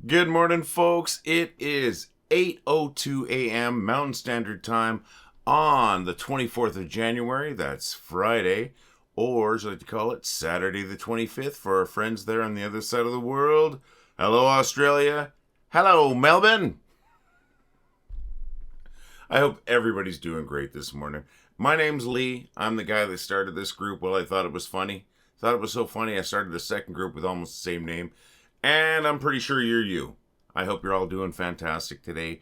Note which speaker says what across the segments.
Speaker 1: Good morning, folks. It is 8:02 a.m. Mountain Standard Time on the 24th of January. That's Friday, or as I like to call it, Saturday the 25th for our friends there on the other side of the world. Hello, Australia. Hello, Melbourne. I hope everybody's doing great this morning. My name's Lee. I'm the guy that started this group. Well, I thought it was funny. Thought it was so funny, I started a second group with almost the same name. And I'm pretty sure you're you. I hope you're all doing fantastic today.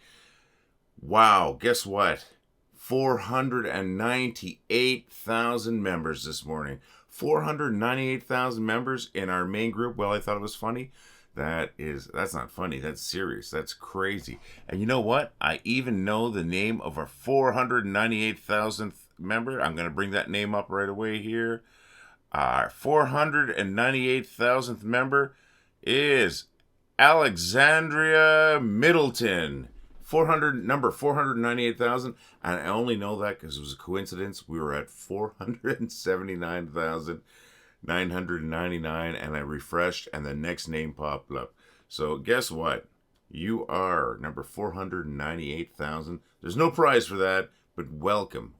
Speaker 1: Wow, guess what? 498,000 members this morning. 498,000 members in our main group. Well, I thought it was funny. That's not funny. That's serious. That's crazy. And you know what? I even know the name of our 498,000th member. I'm going to bring that name up right away here. Our 498,000th member is Alexandria Middleton. Number 498,000. And I only know that because it was a coincidence. We were at 479,999 and I refreshed and the next name popped up. So guess what? You are number 498,000. There's no prize for that, but welcome.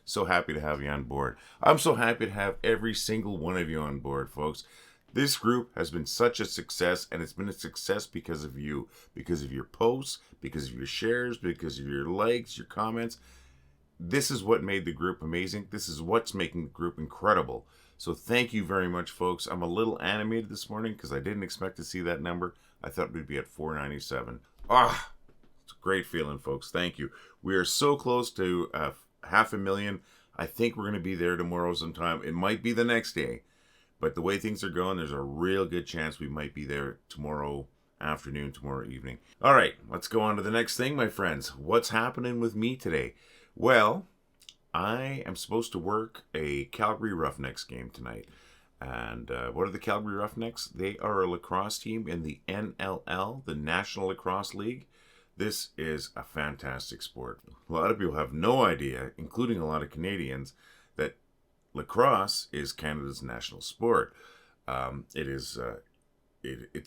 Speaker 1: So happy to have you on board. I'm so happy to have every single one of you on board, folks. This group has been such a success, and it's been a success because of you, because of your posts, because of your shares, because of your likes, your comments. This is what made the group amazing. This is what's making the group incredible. So thank you very much, folks. I'm a little animated this morning because I didn't expect to see that number. I thought we'd be at 497. It's a great feeling, folks. Thank you. We are so close to 500,000. I think we're going to be there tomorrow sometime. It might be the next day. But the way things are going, there's a real good chance we might be there tomorrow afternoon, tomorrow evening. All right, let's go on to the next thing, my friends. What's happening with me today? Well, I am supposed to work a Calgary Roughnecks game tonight. And what are the Calgary Roughnecks? They are a lacrosse team in the NLL, the National Lacrosse League. This is a fantastic sport. A lot of people have no idea, including a lot of Canadians, that lacrosse is Canada's national sport. It's a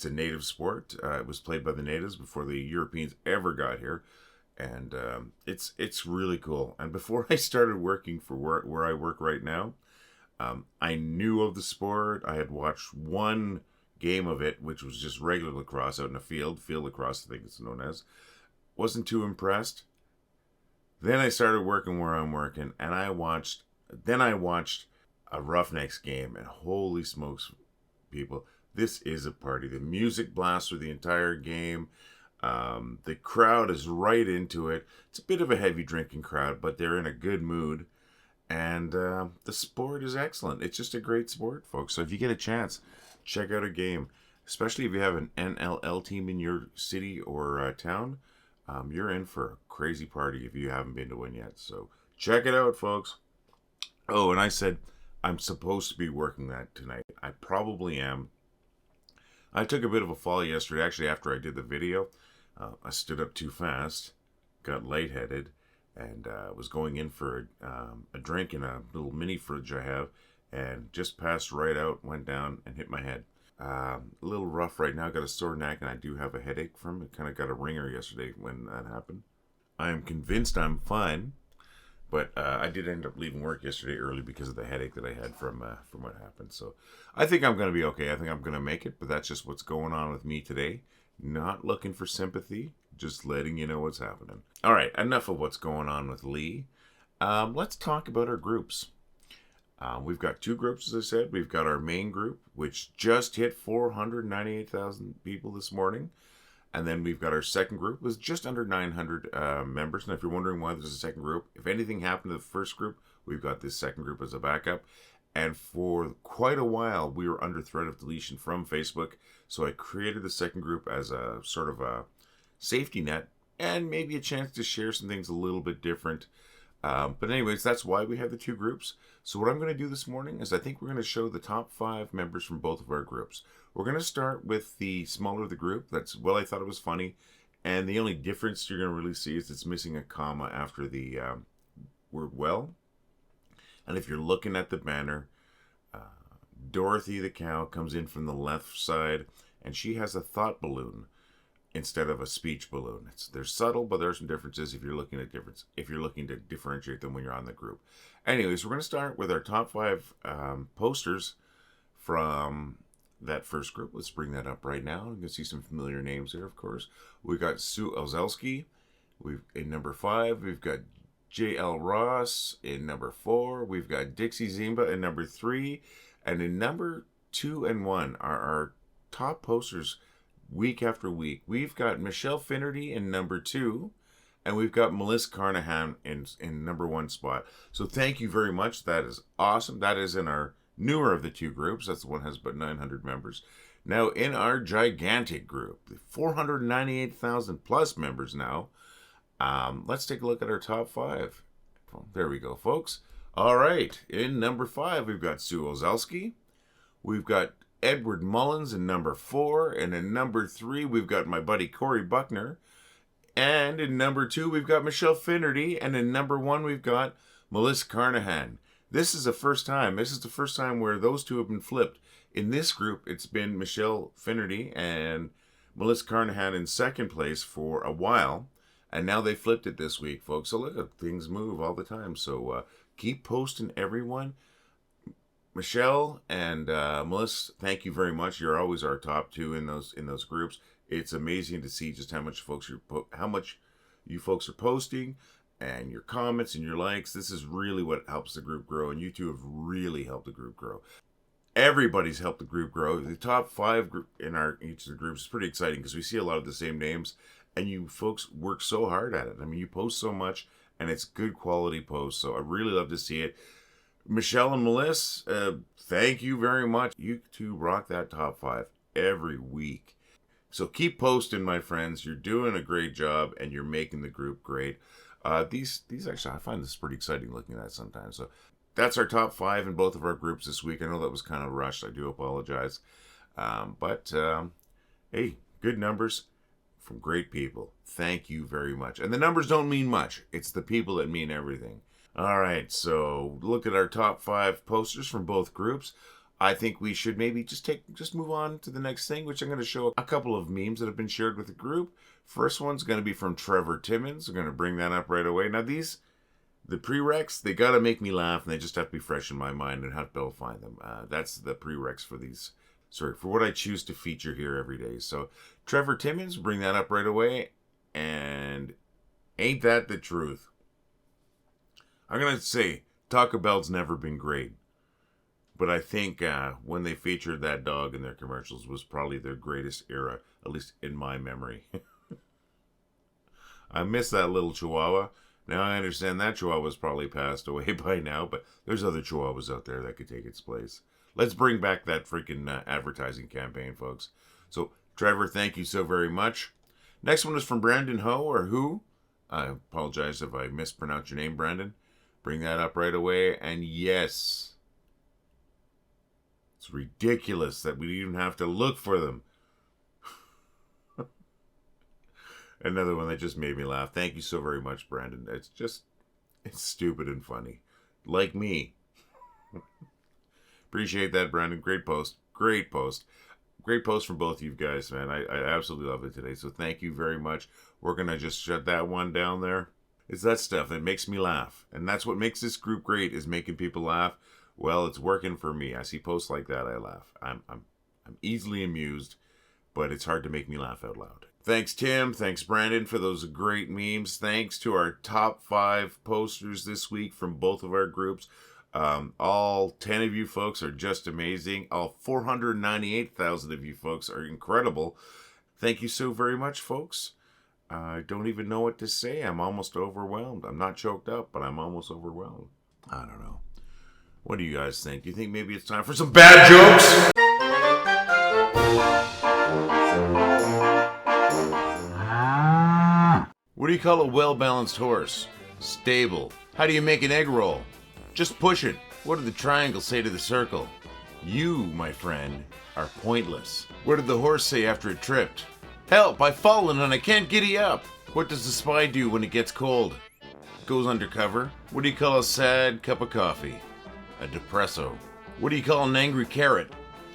Speaker 1: native sport. It was played by the natives before the Europeans ever got here, and it's really cool. And before I started working for where I work right now, I knew of the sport. I had watched one game of it, which was just regular lacrosse out in a field lacrosse, I think it's known as. Wasn't too impressed. Then I started working where I'm working, and I watched a Roughnecks game, and holy smokes, people, this is a party. The music blasts through the entire game. The crowd is right into it. It's a bit of a heavy drinking crowd, but they're in a good mood. And the sport is excellent. It's just a great sport, folks. So if you get a chance, check out a game. Especially if you have an NLL team in your city or town. You're in for a crazy party if you haven't been to one yet. So check it out, folks. Oh, and I said I'm supposed to be working that tonight. I probably am. I took a bit of a fall yesterday, actually, after I did the video. I stood up too fast, got lightheaded, and was going in for a drink in a little mini fridge I have, and just passed right out, went down, and hit my head. A little rough right now, got a sore neck, and I do have a headache from it. Kind of got a ringer yesterday when that happened. I am convinced I'm fine. But I did end up leaving work yesterday early because of the headache that I had from what happened. So I think I'm going to be okay. I think I'm going to make it. But that's just what's going on with me today. Not looking for sympathy. Just letting you know what's happening. All right. Enough of what's going on with Lee. Let's talk about our groups. We've got two groups, as I said. We've got our main group, which just hit 498,000 people this morning. And then we've got our second group with just under 900 members. And if you're wondering why there's a second group, if anything happened to the first group, we've got this second group as a backup. And for quite a while, we were under threat of deletion from Facebook. So I created the second group as a sort of a safety net and maybe a chance to share some things a little bit different. But anyways, that's why we have the two groups. So what I'm going to do this morning is I think we're going to show the top 5 members from both of our groups. We're going to start with the smaller the group. That's, well, I thought it was funny. And the only difference you're going to really see is it's missing a comma after the word well. And if you're looking at the banner, Dorothy the cow comes in from the left side and she has a thought balloon instead of a speech balloon. They're subtle, but there are some differences if you're looking to differentiate them when you're on the group. Anyways, we're going to start with our top 5 posters from that first group. Let's bring that up right now. You can see some familiar names there, of course. We got Sue Elzelski. In number 5, we've got J.L. Ross. In number 4, we've got Dixie Zimba in number 3. And in number 2 and 1 are our top posters week after week. We've got Michelle Finnerty in number 2. And we've got Melissa Carnahan in number 1 spot. So thank you very much. That is awesome. That is in our newer of the 2 groups. That's the one that has about 900 members. Now in our gigantic group, 498,000 plus members now. Let's take a look at our top 5. There we go, folks. All right. In number 5, we've got Sue Elzelski. We've got Edward Mullins in number 4. And in number 3, we've got my buddy Cory Buckner. And in number 2, we've got Michelle Finnerty. And in number 1, we've got Melissa Carnahan. This is the first time. This is the first time where those two have been flipped. In this group, it's been Michelle Finnerty and Melissa Carnahan in second place for a while. And now they flipped it this week, folks. So look at things move all the time. So keep posting, everyone. Michelle and Melissa, thank you very much. You're always our top 2 in those groups. It's amazing to see just how much you folks are posting, and your comments and your likes. This is really what helps the group grow, and you two have really helped the group grow. Everybody's helped the group grow. The top 5 in each of the groups is pretty exciting because we see a lot of the same names. And you folks work so hard at it. I mean, you post so much, and it's good quality posts. So I really love to see it. Michelle and Melissa, thank you very much. You two rock that top 5 every week. So keep posting, my friends. You're doing a great job, and you're making the group great. These actually, I find this pretty exciting looking at sometimes. So that's our top 5 in both of our groups this week. I know that was kind of rushed. I do apologize. But hey, good numbers from great people. Thank you very much. And the numbers don't mean much. It's the people that mean everything. All right, so look at our top 5 posters from both groups. I think we should maybe just move on to the next thing, which I'm going to show a couple of memes that have been shared with the group. First one's going to be from Trevor Timmons. We're going to bring that up right away. Now the prereqs, they got to make me laugh, and they just have to be fresh in my mind and have to be able to find them. That's the prereqs for these. Sorry, for what I choose to feature here every day. So, Trevor Timmons, bring that up right away. And ain't that the truth? I'm going to say, Taco Bell's never been great. But I think when they featured that dog in their commercials was probably their greatest era, at least in my memory. I miss that little Chihuahua. Now I understand that Chihuahua's probably passed away by now, but there's other Chihuahuas out there that could take its place. Let's bring back that freaking advertising campaign, folks. So, Trevor, thank you so very much. Next one is from Brandon Ho, or Who. I apologize if I mispronounced your name, Brandon. Bring that up right away. And yes, it's ridiculous that we even have to look for them. Another one that just made me laugh. Thank you so very much, Brandon. It's stupid and funny. Like me. Appreciate that, Brandon. Great post. Great post. Great post from both of you guys, man. I absolutely love it today. So thank you very much. We're going to just shut that one down there. It's that stuff that makes me laugh. And that's what makes this group great, is making people laugh. Well, it's working for me. I see posts like that, I laugh. I'm easily amused, but it's hard to make me laugh out loud. Thanks, Tim. Thanks, Brandon, for those great memes. Thanks to our top 5 posters this week from both of our groups. All 10 of you folks are just amazing. All 498,000 of you folks are incredible. Thank you so very much, folks. I don't even know what to say. I'm almost overwhelmed. I'm not choked up, but I'm almost overwhelmed. I don't know. What do you guys think? Do you think maybe it's time for some bad jokes? What do you call a well-balanced horse? Stable. How do you make an egg roll? Just push it. What did the triangle say to the circle? You, my friend, are pointless. What did the horse say after it tripped? Help, I've fallen and I can't giddy up. What does the spy do when it gets cold? Goes undercover. What do you call a sad cup of coffee? A depresso. What do you call an angry carrot?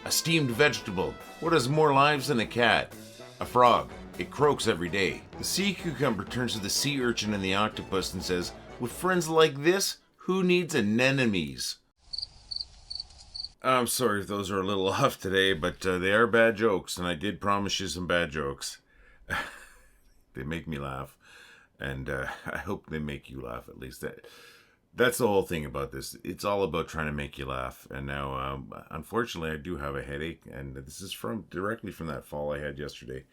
Speaker 1: A steamed vegetable. What has more lives than a cat? A frog. It croaks every day. The sea cucumber turns to the sea urchin and the octopus and says, with friends like this, who needs anemones? I'm sorry if those are a little off today, but they are bad jokes, and I did promise you some bad jokes. They make me laugh, and I hope they make you laugh at least. That's the whole thing about this. It's all about trying to make you laugh. And now, unfortunately, I do have a headache, and this is directly from that fall I had yesterday.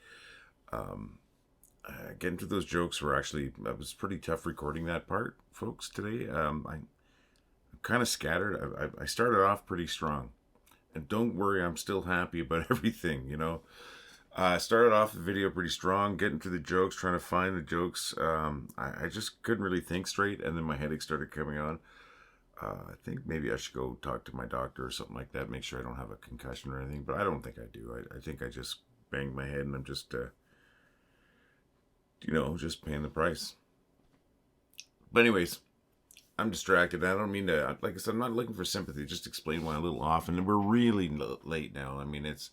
Speaker 1: Getting to those jokes it was pretty tough recording that part, folks, today. I'm kind of scattered. I started off pretty strong. And don't worry, I'm still happy about everything, you know. I started off the video pretty strong, getting to the jokes, trying to find the jokes. I just couldn't really think straight, and then my headache started coming on. I think maybe I should go talk to my doctor or something like that, make sure I don't have a concussion or anything, but I don't think I do. I think I just banged my head, and I'm just, just paying the price. But anyways, I'm distracted. I don't mean to, like I said, I'm not looking for sympathy, just explain why I'm a little off, and we're really late now. I mean, it's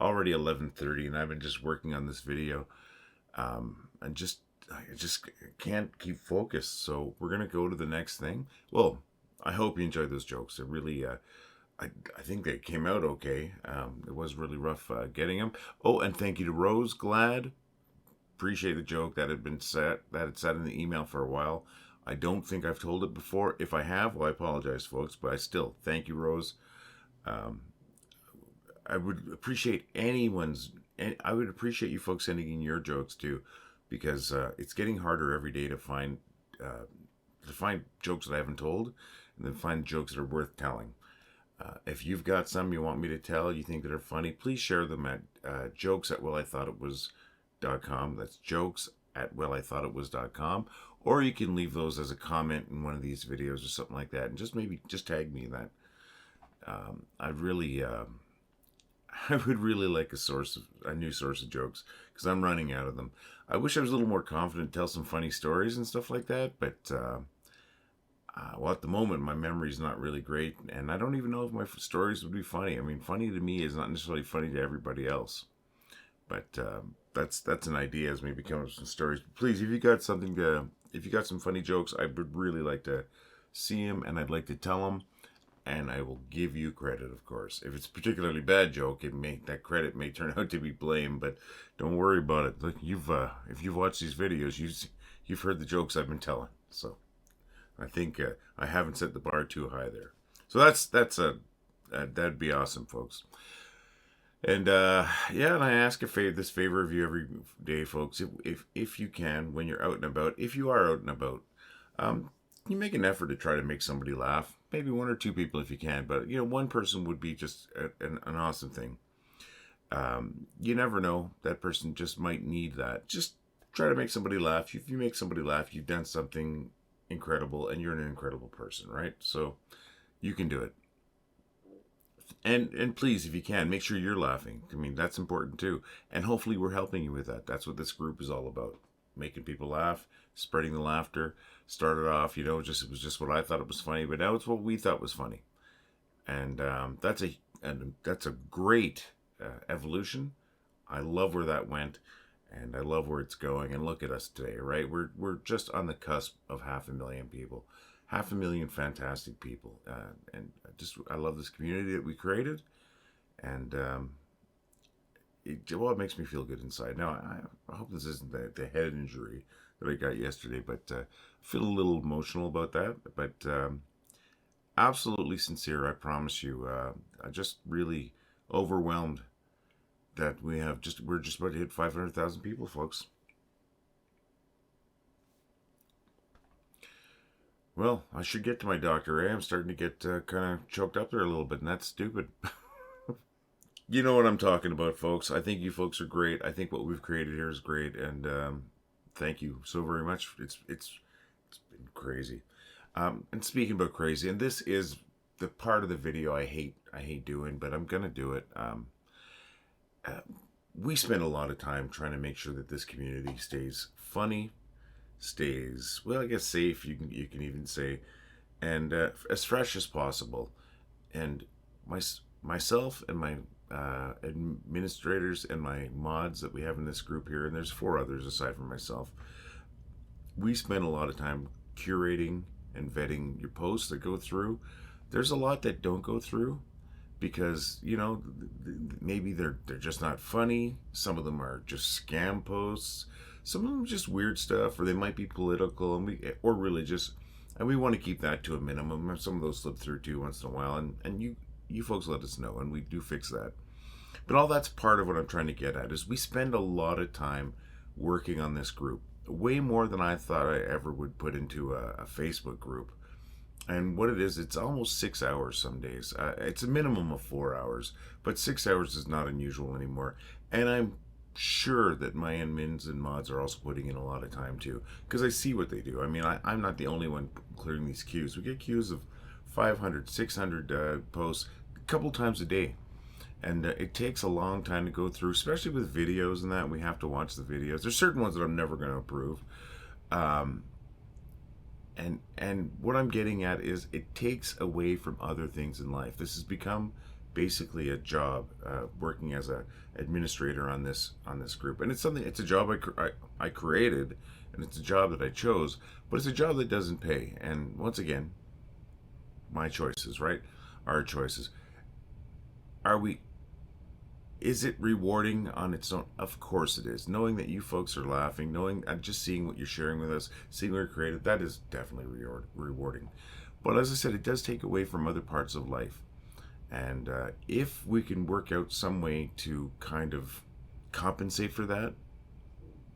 Speaker 1: already 11:30, and I've been just working on this video, and I just can't keep focused. So we're gonna go to the next thing. Well, I hope you enjoyed those jokes. It really, I think they came out okay. It was really rough getting them. Oh, and thank you to Rose. Glad, appreciate the joke that had been set in the email for a while. I don't think I've told it before. If I have, well, I apologize, folks. But I still thank you, Rose. I would appreciate I would appreciate you folks sending in your jokes too, because it's getting harder every day to find jokes that I haven't told, and then find jokes that are worth telling. If you've got some you want me to tell, you think that are funny, please share them at jokes@wellithoughitwas.com. That's jokes@wellithoughitwas.com. Or you can leave those as a comment in one of these videos or something like that, and just tag me in that. I would really like a new source of jokes, because I'm running out of them. I wish I was a little more confident to tell some funny stories and stuff like that, but well, at the moment my memory's not really great, and I don't even know if my stories would be funny. I mean, funny to me is not necessarily funny to everybody else, but that's an idea as maybe come up with some stories. Please, if you got some funny jokes, I would really like to see them, and I'd like to tell them. And I will give you credit, of course. If it's a particularly bad joke, that credit may turn out to be blame, but don't worry about it. Look, if you've watched these videos, you've heard the jokes I've been telling. So I think I haven't set the bar too high there. So that'd be awesome, folks. And and I ask this favor of you every day, folks. If you can, when you're out and about, if you are out and about, you make an effort to try to make somebody laugh. Maybe one or two people if you can, but one person would be just an awesome thing. You never know, that person just might need that. Just try to make somebody laugh. If you make somebody laugh, you've done something incredible, and you're an incredible person, right? So you can do it. And please, if you can, make sure you're laughing. I mean, that's important too. And hopefully we're helping you with that. That's what this group is all about. Making people laugh, spreading the laughter. Started off, it was just what I thought it was funny, but now it's what we thought was funny. And that's a great evolution. I love where that went, and I love where it's going. And look at us today, right? We're just on the cusp of 500,000 people. 500,000 fantastic people, and I love this community that we created, and it makes me feel good inside. Now, I hope this isn't the head injury that I got yesterday, but I feel a little emotional about that, but absolutely sincere, I promise you. I just really overwhelmed that we're just about to hit 500,000 people, folks. Well, I should get to my doctor. I'm starting to get kind of choked up there a little bit, and that's stupid. You know what I'm talking about, folks. I think you folks are great. I think what we've created here is great, and thank you so very much. It's been crazy. And speaking about crazy, and this is the part of the video I hate doing, but I'm gonna do it. We spend a lot of time trying to make sure that this community stays funny, stays, well, I guess safe, you can even say, and as fresh as possible. And myself and my administrators and my mods that we have in this group here, and there's 4 others aside from myself, we spend a lot of time curating and vetting your posts that go through. There's a lot that don't go through because, you know, maybe they're just not funny. Some of them are just scam posts. Some of them are just weird stuff, or they might be political or religious, and we want to keep that to a minimum. Some of those slip through too once in a while, and you folks let us know, and we do fix that. But all that's part of what I'm trying to get at is we spend a lot of time working on this group, way more than I thought I ever would put into a Facebook group. And what it is, it's almost 6 hours some days. It's a minimum of 4 hours, but 6 hours is not unusual anymore. And I'm sure that my admins and mods are also putting in a lot of time too, because I see what they do. I mean, I'm not the only one clearing these queues. We get queues of 500, 600 posts a couple times a day. And it takes a long time to go through, especially with videos and that. We have to watch the videos. There's certain ones that I'm never going to approve. And what I'm getting at is it takes away from other things in life. This has become basically a job, working as a administrator on this group. And it's a job I created, and it's a job that I chose, but it's a job that doesn't pay. And once again, my choices, right? Our choices. Is it rewarding on its own? Of course it is. Knowing that you folks are laughing, knowing just seeing what you're sharing with us, seeing what you're created, that is definitely rewarding. But as I said, it does take away from other parts of life. And if we can work out some way to kind of compensate for that,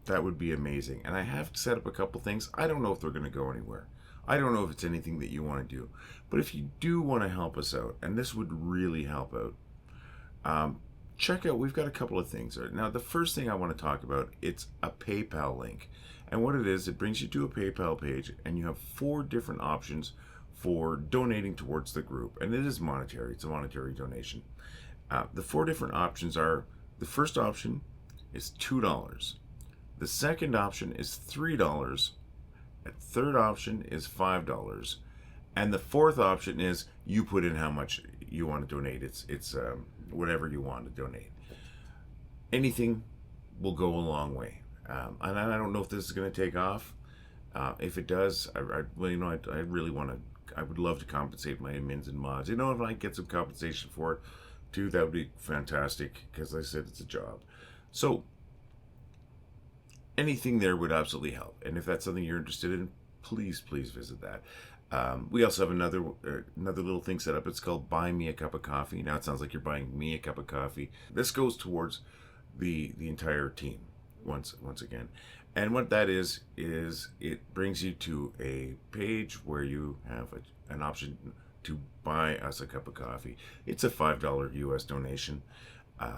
Speaker 1: that would be amazing. And I have set up a couple things. I don't know if they're going to go anywhere. I don't know if it's anything that you want to do. But if you do want to help us out, and this would really help out, check out, we've got a couple of things. Now, the first thing I want to talk about, it's a PayPal link. And what it is, it brings you to a PayPal page, and you have 4 different options for donating towards the group. And it is monetary. It's a monetary donation. The 4 different options are, the first option is $2. The second option is $3. The third option is $5. And the fourth option is you put in how much you want to donate. It's whatever you want to donate. Anything will go a long way. And I don't know if this is going to take off. If it does, I really want to. I would love to compensate my admins and mods. You know, if I get some compensation for it too, that would be fantastic. Because like I said, it's a job. So anything there would absolutely help. And if that's something you're interested in, please visit that. We also have another little thing set up. It's called Buy Me a Cup of Coffee. Now it sounds like you're buying me a cup of coffee. This goes towards the entire team once again. And what that is it brings you to a page where you have an option to buy us a cup of coffee. It's a $5 US donation.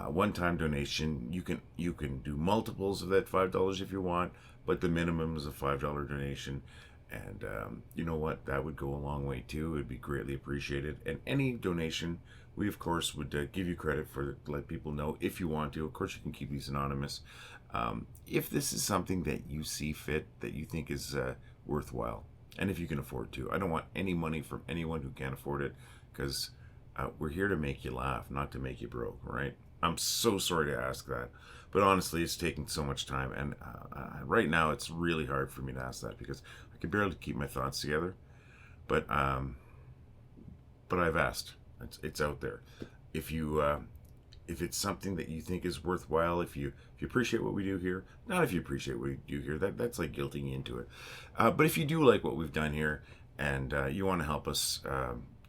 Speaker 1: One-time donation. You can do multiples of that $5 if you want, but the minimum is a $5 donation. And you know what? That would go a long way too. It'd be greatly appreciated. And any donation, we of course would give you credit for, let people know if you want to. Of course, you can keep these anonymous. If this is something that you see fit, that you think is worthwhile, and if you can afford to. I don't want any money from anyone who can't afford it, because we're here to make you laugh, not to make you broke, right? I'm so sorry to ask that, but honestly, it's taking so much time, and right now it's really hard for me to ask that because I can barely keep my thoughts together. But I've asked. It's out there. If it's something that you think is worthwhile, if you appreciate what we do here, not if you appreciate what we do here, that's like guilting you into it. But if you do like what we've done here, and you want to help us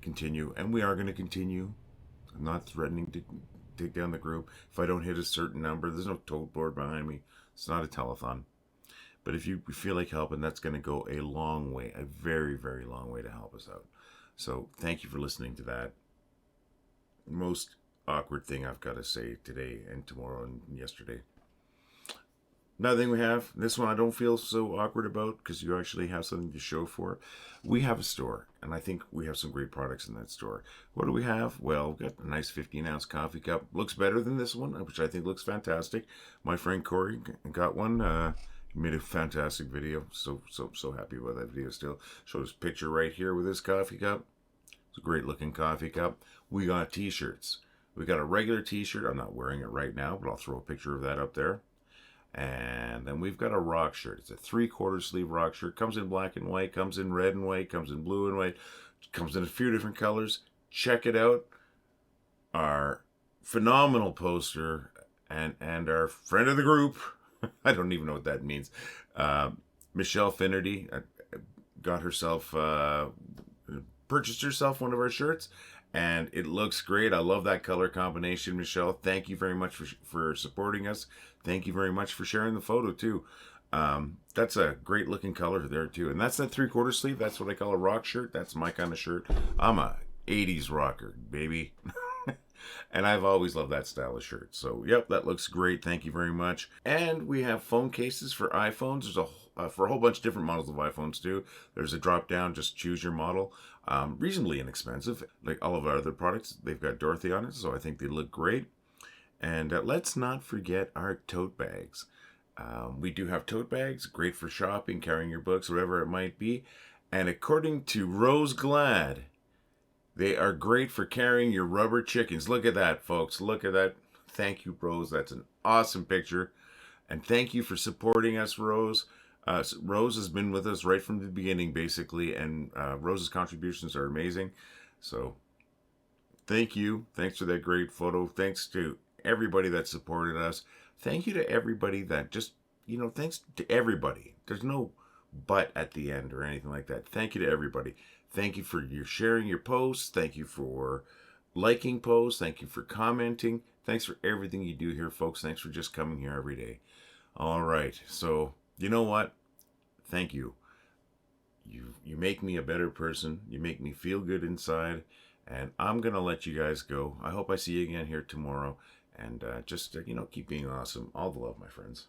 Speaker 1: continue, and we are going to continue. I'm not threatening to take down the group. If I don't hit a certain number, there's no tote board behind me. It's not a telethon. But if you feel like helping, that's going to go a long way, a very, very long way to help us out. So thank you for listening to that. Most awkward thing I've got to say today and tomorrow and yesterday. Another thing we have, this one I don't feel so awkward about because you actually have something to show for. We have a store, and I think we have some great products in that store. What do we have? Well, we've got a nice 15-ounce coffee cup. Looks better than this one, which I think looks fantastic. My friend Corey got one. He made a fantastic video. So happy about that video still. Showed his picture right here with his coffee cup. It's a great looking coffee cup. We got t-shirts. We got a regular t-shirt. I'm not wearing it right now, but I'll throw a picture of that up there. And then we've got a rock shirt. It's a 3/4 sleeve rock shirt. Comes in black and white, comes in red and white, comes in blue and white, comes in a few different colors. Check it out. Our phenomenal poster and our friend of the group, I don't even know what that means, Michelle Finnerty, got herself, purchased herself one of our shirts, and it looks great. I love that color combination, Michelle. Thank you very much for supporting us. Thank you very much for sharing the photo too. That's a great looking color there too. And that's that 3/4 sleeve. That's what I call a rock shirt. That's my kind of shirt. I'm a 80s rocker, baby. And I've always loved that style of shirt. So, yep, that looks great. Thank you very much. And we have phone cases for iPhones. There's for a whole bunch of different models of iPhones too. There's a drop down, just choose your model. Reasonably inexpensive. Like all of our other products, they've got Dorothy on it, so I think they look great. And let's not forget our tote bags. We do have tote bags, great for shopping, carrying your books, whatever it might be. And according to Rose Glad, they are great for carrying your rubber chickens. Look at that, folks. Look at that. Thank you, Rose. That's an awesome picture. And thank you for supporting us, Rose. Rose has been with us right from the beginning, basically. And Rose's contributions are amazing. So thank you. Thanks for that great photo. Thanks to everybody that supported us. Thank you to everybody that just, thanks to everybody. There's no but at the end or anything like that. Thank you to everybody. Thank you for your sharing your posts. Thank you for liking posts. Thank you for commenting. Thanks for everything you do here, folks. Thanks for just coming here every day. All right. So, you know what? Thank you. You make me a better person. You make me feel good inside. And I'm going to let you guys go. I hope I see you again here tomorrow. And just, keep being awesome. All the love, my friends.